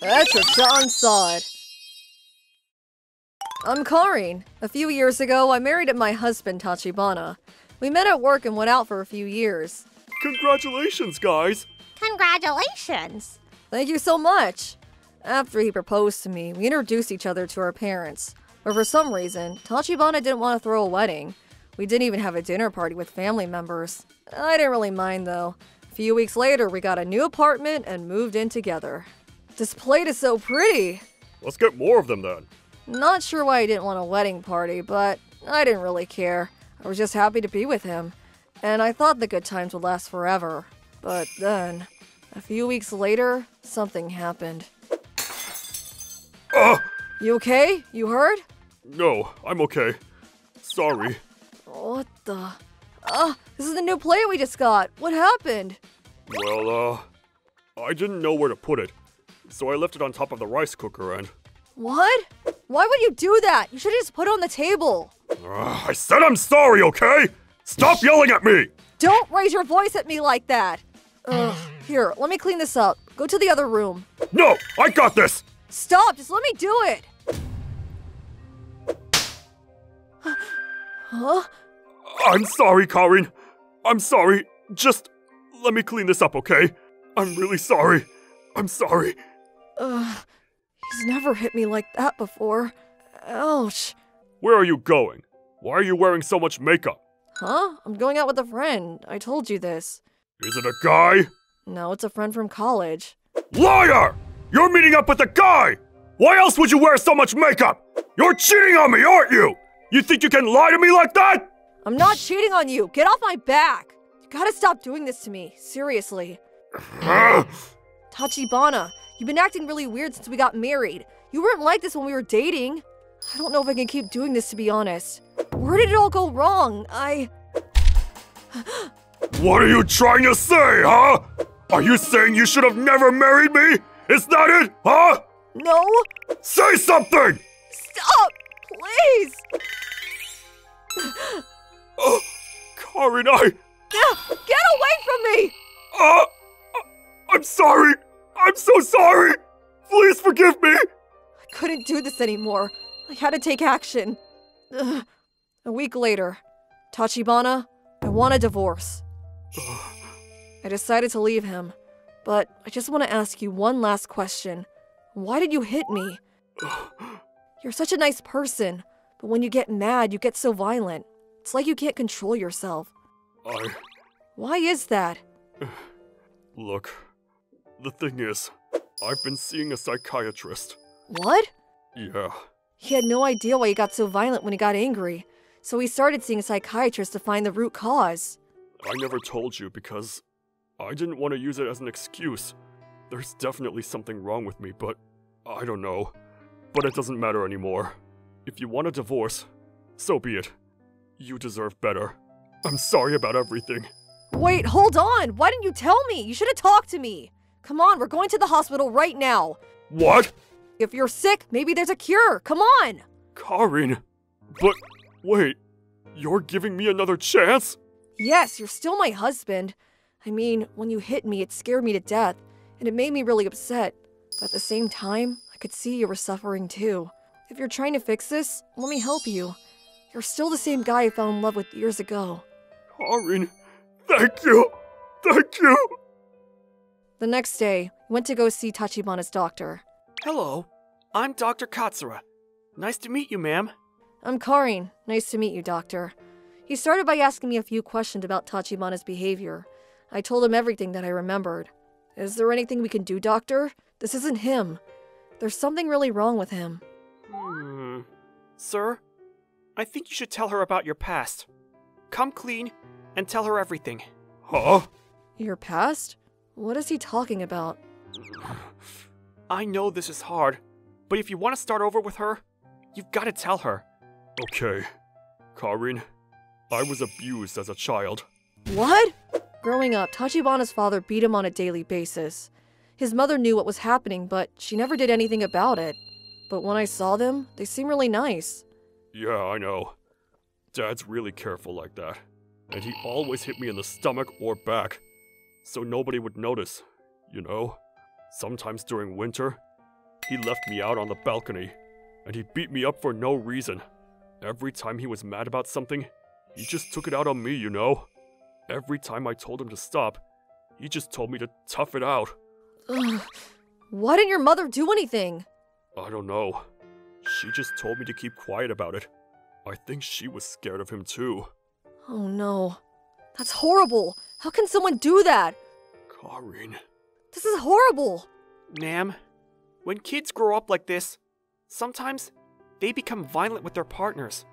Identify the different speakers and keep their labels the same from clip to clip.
Speaker 1: John Sod. I'm Karin. A few years ago, I married my husband, Tachibana. We met at work and went out for a few years.
Speaker 2: Congratulations, guys!
Speaker 3: Congratulations!
Speaker 1: Thank you so much. After he proposed to me, we introduced each other to our parents. But for some reason, Tachibana didn't want to throw a wedding. We didn't even have a dinner party with family members. I didn't really mind though. A few weeks later, we got a new apartment and moved in together. This plate is so pretty.
Speaker 2: Let's get more of them then.
Speaker 1: Not sure why he didn't want a wedding party, but I didn't really care. I was just happy to be with him. And I thought the good times would last forever. But then, a few weeks later, something happened. You okay? You heard?
Speaker 2: No, I'm okay. Sorry.
Speaker 1: What the? This is the new plate we just got. What happened?
Speaker 2: Well, I didn't know where to put it, so I left it on top of the rice cooker and...
Speaker 1: What? Why would you do that? You should just put it on the table.
Speaker 2: I said I'm sorry, okay? Stop yelling at me!
Speaker 1: Don't raise your voice at me like that. Here, let me clean this up. Go to the other room.
Speaker 2: No, I got this!
Speaker 1: Stop, just let me do it. Huh?
Speaker 2: I'm sorry, Karin. I'm sorry. Just let me clean this up, okay? I'm really sorry. I'm sorry.
Speaker 1: He's never hit me like that before. Ouch.
Speaker 2: Where are you going? Why are you wearing so much makeup?
Speaker 1: Huh? I'm going out with a friend. I told you this.
Speaker 2: Is it a guy?
Speaker 1: No, it's a friend from college.
Speaker 2: Liar! You're meeting up with a guy! Why else would you wear so much makeup? You're cheating on me, aren't you? You think you can lie to me like that?
Speaker 1: I'm not cheating on you. Get off my back. You gotta stop doing this to me. Seriously. Tachibana, you've been acting really weird since we got married. You weren't like this when we were dating. I don't know if I can keep doing this, to be honest. Where did it all go wrong?
Speaker 2: What are you trying to say, huh? Are you saying you should have never married me? Is that it, huh?
Speaker 1: No.
Speaker 2: Say something!
Speaker 1: Stop, please.
Speaker 2: Karin,
Speaker 1: Get away from me!
Speaker 2: I'm sorry! I'm so sorry! Please forgive me!
Speaker 1: I couldn't do this anymore. I had to take action. A week later, Tachibana, I want a divorce. I decided to leave him, but I just want to ask you one last question. Why did you hit me? You're such a nice person, but when you get mad, you get so violent. It's like you can't control yourself. Why is that?
Speaker 2: Look, the thing is, I've been seeing a psychiatrist.
Speaker 1: What?
Speaker 2: Yeah.
Speaker 1: He had no idea why he got so violent when he got angry, so he started seeing a psychiatrist to find the root cause.
Speaker 2: I never told you because I didn't want to use it as an excuse. There's definitely something wrong with me, but I don't know. But it doesn't matter anymore. If you want a divorce, so be it. You deserve better. I'm sorry about everything.
Speaker 1: Wait, hold on! Why didn't you tell me? You should have talked to me! Come on, we're going to the hospital right now!
Speaker 2: What?
Speaker 1: If you're sick, maybe there's a cure! Come on!
Speaker 2: Karin! But, wait, you're giving me another chance?
Speaker 1: Yes, you're still my husband. I mean, when you hit me, it scared me to death, and it made me really upset. But at the same time, I could see you were suffering too. If you're trying to fix this, let me help you. You're still the same guy I fell in love with years ago.
Speaker 2: Karin, thank you! Thank you!
Speaker 1: The next day, we went to go see Tachibana's doctor.
Speaker 4: Hello, I'm Dr. Katsura. Nice to meet you, ma'am.
Speaker 1: I'm Karin. Nice to meet you, doctor. He started by asking me a few questions about Tachibana's behavior. I told him everything that I remembered. Is there anything we can do, doctor? This isn't him. There's something really wrong with him.
Speaker 4: Sir, I think you should tell her about your past. Come clean and tell her everything.
Speaker 2: Huh?
Speaker 1: Your past? What is he talking about?
Speaker 4: I know this is hard, but if you want to start over with her, you've got to tell her.
Speaker 2: Okay. Karin, I was abused as a child.
Speaker 1: What? Growing up, Tachibana's father beat him on a daily basis. His mother knew what was happening, but she never did anything about it. But when I saw them, they seemed really nice.
Speaker 2: Yeah, I know. Dad's really careful like that. And he always hit me in the stomach or back. So nobody would notice, you know? Sometimes during winter, he left me out on the balcony, and he beat me up for no reason. Every time he was mad about something, he just took it out on me, you know? Every time I told him to stop, he just told me to tough it out.
Speaker 1: Ugh. Why didn't your mother do anything?
Speaker 2: I don't know. She just told me to keep quiet about it. I think she was scared of him too.
Speaker 1: Oh no. That's horrible. How can someone do that?
Speaker 2: Karin.
Speaker 1: This is horrible.
Speaker 4: Ma'am, when kids grow up like this, sometimes they become violent with their partners,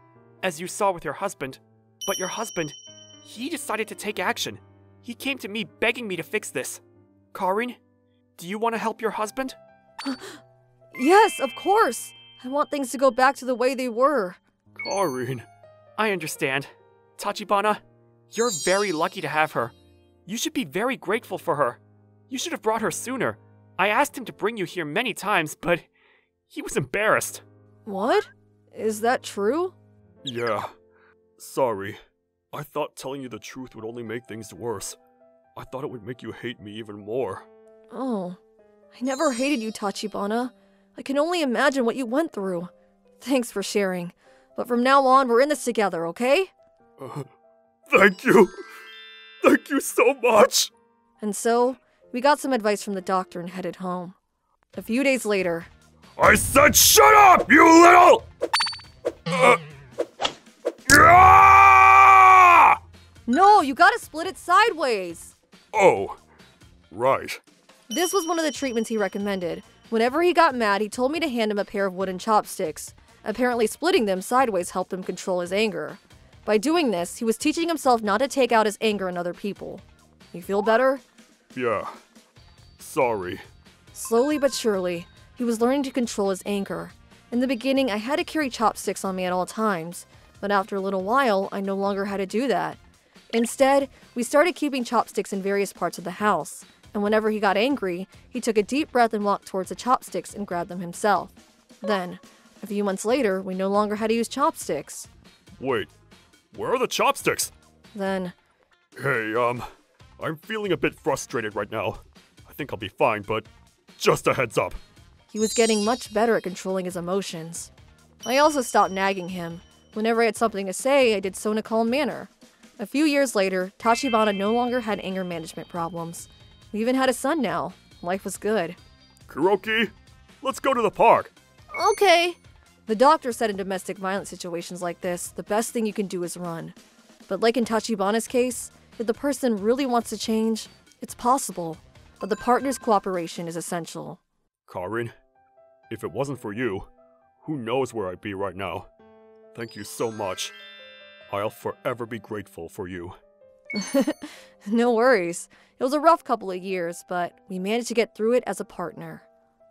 Speaker 4: as you saw with your husband. But your husband, he decided to take action. He came to me begging me to fix this. Karin, do you want to help your husband?
Speaker 1: Yes, of course. I want things to go back to the way they were.
Speaker 2: Karin.
Speaker 4: I understand. Tachibana, you're very lucky to have her. You should be very grateful for her. You should have brought her sooner. I asked him to bring you here many times, but he was embarrassed.
Speaker 1: What? Is that true?
Speaker 2: Yeah. Sorry. I thought telling you the truth would only make things worse. I thought it would make you hate me even more.
Speaker 1: Oh. I never hated you, Tachibana. I can only imagine what you went through. Thanks for sharing. But from now on, we're in this together, okay?
Speaker 2: Thank you. Thank you so much.
Speaker 1: And so, we got some advice from the doctor and headed home. A few days later...
Speaker 2: I said shut up, you little...
Speaker 1: No, you gotta split it sideways!
Speaker 2: Oh, right.
Speaker 1: This was one of the treatments he recommended. Whenever he got mad, he told me to hand him a pair of wooden chopsticks. Apparently splitting them sideways helped him control his anger. By doing this, he was teaching himself not to take out his anger on other people. You feel better?
Speaker 2: Yeah. Sorry.
Speaker 1: Slowly but surely, he was learning to control his anger. In the beginning, I had to carry chopsticks on me at all times, but after a little while, I no longer had to do that. Instead, we started keeping chopsticks in various parts of the house, and whenever he got angry, he took a deep breath and walked towards the chopsticks and grabbed them himself. Then, a few months later, we no longer had to use chopsticks.
Speaker 2: Wait, where are the chopsticks?
Speaker 1: Then,
Speaker 2: Hey, I'm feeling a bit frustrated right now. I think I'll be fine, but just a heads up.
Speaker 1: he was getting much better at controlling his emotions. I also stopped nagging him. Whenever I had something to say, I did so in a calm manner. A few years later, Tachibana no longer had anger management problems. We even had a son now. Life was good.
Speaker 2: Kuroki, let's go to the park.
Speaker 1: Okay. The doctor said in domestic violence situations like this, the best thing you can do is run. But like in Tachibana's case, if the person really wants to change, it's possible. But the partner's cooperation is essential.
Speaker 2: Karin, if it wasn't for you, who knows where I'd be right now. Thank you so much. I'll forever be grateful for you.
Speaker 1: No worries. It was a rough couple of years, but we managed to get through it as a partner.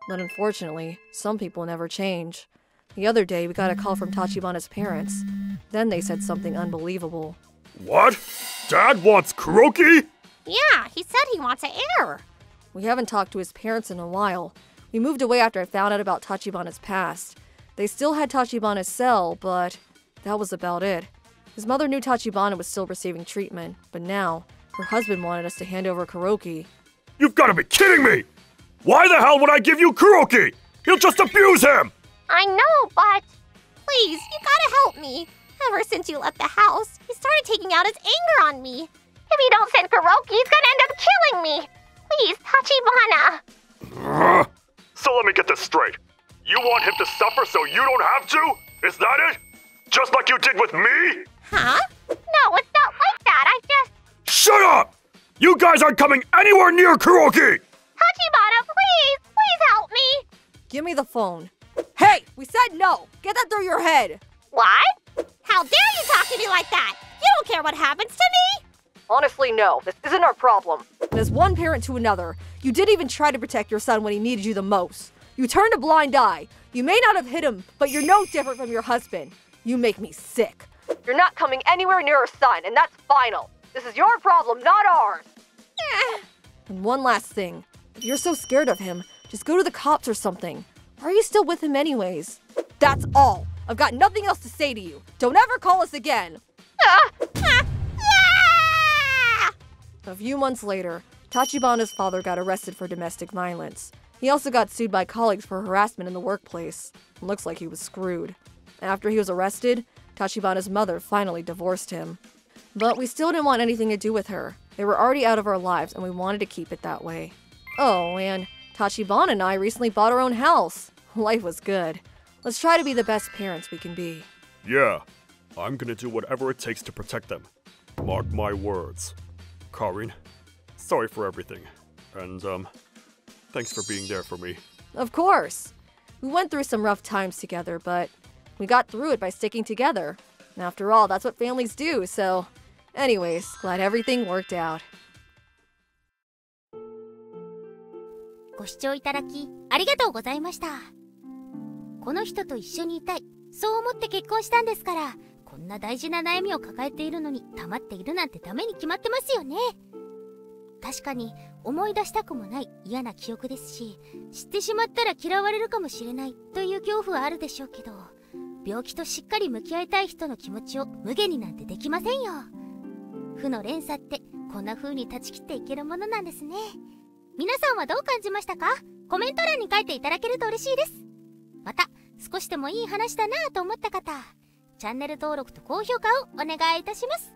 Speaker 1: But unfortunately, some people never change. The other day, we got a call from Tachibana's parents. Then they said something unbelievable.
Speaker 2: What? Dad wants Kuroki?
Speaker 3: Yeah, he said he wants an heir.
Speaker 1: We haven't talked to his parents in a while. We moved away after I found out about Tachibana's past. They still had Tachibana's cell, but that was about it. His mother knew Tachibana was still receiving treatment, but now, her husband wanted us to hand over Kuroki.
Speaker 2: You've got to be kidding me! Why the hell would I give you Kuroki? He'll just abuse him!
Speaker 3: I know, but please, you gotta help me. Ever since you left the house, he started taking out his anger on me. If you don't send Kuroki, he's gonna end up killing me. Please, Tachibana.
Speaker 2: So let me get this straight. You want him to suffer so you don't have to? Is that it? Just like you did with me?
Speaker 3: Huh? No, it's not like that. I just...
Speaker 2: Shut up! You guys aren't coming anywhere near Kuroki!
Speaker 3: Tachibana, please help me.
Speaker 1: Give me the phone. Hey, we said no! Get that through your head!
Speaker 3: What? How dare you talk to me like that? You don't care what happens to me?
Speaker 1: Honestly, no. This isn't our problem. And as one parent to another, you didn't even try to protect your son when he needed you the most. You turned a blind eye. You may not have hit him, but you're no different from your husband. You make me sick. You're not coming anywhere near our son, and that's final. This is your problem, not ours. And one last thing. If you're so scared of him, just go to the cops or something. Why are you still with him anyways? That's all. I've got nothing else to say to you. Don't ever call us again. A few months later, Tachibana's father got arrested for domestic violence. He also got sued by colleagues for harassment in the workplace. It looks like he was screwed. After he was arrested, Tachibana's mother finally divorced him. But we still didn't want anything to do with her. They were already out of our lives and we wanted to keep it that way. Oh, and Tachibana and I recently bought our own house. Life was good. Let's try to be the best parents we can be.
Speaker 2: Yeah, I'm gonna do whatever it takes to protect them. Mark my words. Karin, sorry for everything. And, thanks for being there for me.
Speaker 1: Of course. We went through some rough times together, but we got through it by sticking together. And after all, that's what families do, so... Anyways, glad everything worked out.
Speaker 5: ご視聴いただきありがとうございました。この人と一緒にいたい、そう思って結婚したんですから、こんな大事な悩みを抱えているのに黙っているなんてダメに決まってますよね。確かに思い出したくもない嫌な記憶ですし、知ってしまったら嫌われるかもしれないという恐怖はあるでしょうけど、病気としっかり向き合いたい人の気持ちを無限になんてできませんよ。負の連鎖ってこんな風に断ち切っていけるものなんですね。皆さんはどう感じましたか？コメント欄に書いていただけると嬉しいです。また少しでもいい話だなぁと思った方、チャンネル登録と高評価をお願いいたします。